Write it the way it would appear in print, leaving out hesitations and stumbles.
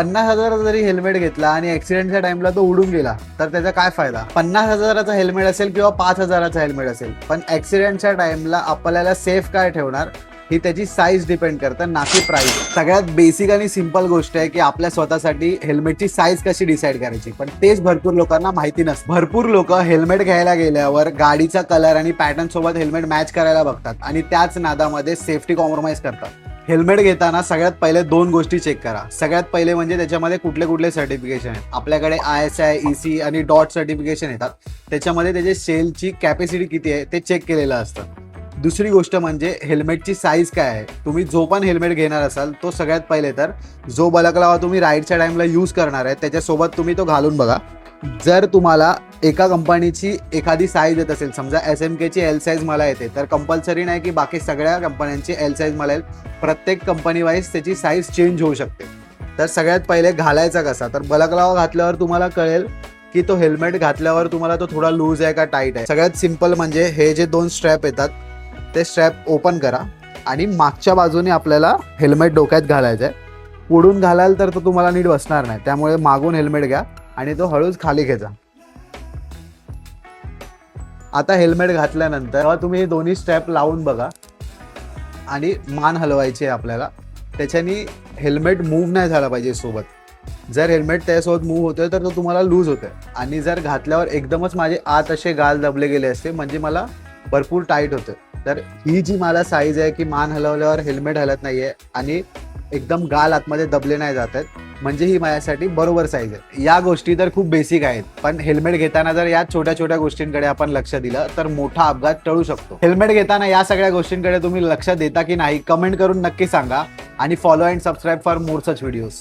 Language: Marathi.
50,000 जरी हेल्मेट घेतला आणि ऍक्सिडेंटच्या टाइमला तो उडून गेला तर त्याचा काय फायदा? 50,000चा हेल्मेट असेल किंवा 5,000चा हेल्मेट असेल, पण ऍक्सिडेंटच्या टाइमला आपल्याला सेफ काय ठेवणार ही त्याची साईज डिपेंड करतं, ना की प्राइस. सगळ्यात बेसिक आणि सिंपल गोष्ट आहे की आपल्या स्वतःसाठी हेल्मेटची साईज कशी डिसाईड करायची, पण तेच भरपूर लोकांना माहिती नसतं. भरपूर लोक हेल्मेट घ्यायला गेल्यावर गाडीचा कलर आणि पॅटर्न सोबत हेल्मेट मॅच करायला बघतात आणि त्याच नादामध्ये सेफ्टी कॉम्प्रोमाइज करतात. हेल्मेट घेताना सगळ्यात पहिले 2 गोष्टी चेक करा. सगळ्यात पहिले म्हणजे त्याच्यामध्ये कुठले कुठले सर्टिफिकेशन आहेत. आपल्याकडे ISI, EC आणि डॉट सर्टिफिकेशन येतात. त्याच्यामध्ये त्याचे सेलची कॅपॅसिटी किती आहे ते चेक केलेलं असतं. दुसरी गोष्ट म्हणजे हेल्मेटची साईज काय आहे. तुम्ही जो पण हेल्मेट घेणार असाल तो सगळ्यात पहिले तर जो बलकलावा तुम्ही राईडच्या टाइमला यूज करणार आहे त्याच्यासोबत तुम्ही तो घालून बघा. जर तुम्हाला एका कंपनीची एखादी साईज येत असेल, समजा SMKची L साईज मला येते, तर कंपल्सरी नाही की बाकी सगळ्या कंपन्यांची L साईज मला येईल. प्रत्येक कंपनी वाईज त्याची साईज चेंज होऊ शकते. तर सगळ्यात पहिले घालायचा कसा, तर बलकलावा घातल्यावर तुम्हाला कळेल की तो हेल्मेट घातल्यावर तुम्हाला तो थोडा लूज आहे का टाईट आहे. सगळ्यात सिंपल म्हणजे हे जे 2 स्ट्रॅप येतात ते स्ट्रॅप ओपन करा आणि मागच्या बाजूने आपल्याला हेल्मेट डोक्यात घालायचं आहे. पुढून घालाल तर तो तुम्हाला नीट बसणार नाही, त्यामुळे मागून हेल्मेट घ्या आणि तो हळूच खाली खेचा. आता हेल्मेट घातल्यानंतर तुम्ही हे दोन्ही स्ट्रॅप लावून बघा आणि मान हलवायची आहे आपल्याला. त्याच्यानी हेल्मेट मूव्ह नाही झाला पाहिजे सोबत. जर हेल्मेट त्यासोबत मूव्ह होतोय तर तो तुम्हाला लूज होतोय. आणि जर घातल्यावर एकदमच माझे आत असे गाल दबले गेले असते म्हणजे मला भरपूर टाईट होतं. तर ही जी मला साईज आहे की मान हलवल्यावर हेल्मेट हलत नाहीये आणि एकदम गाल आतमध्ये दबले नाही जात आहेत, म्हणजे ही माझ्यासाठी बरोबर साईज आहे. या गोष्टी तर खूप बेसिक आहेत, पण हेल्मेट घेताना जर या छोट्या छोट्या गोष्टींकडे आपण लक्ष दिलं तर मोठा अपघात टळू शकतो. हेल्मेट घेताना या सगळ्या गोष्टींकडे तुम्ही लक्ष देता की नाही कमेंट करून नक्की सांगा आणि follow and subscribe for more such videos.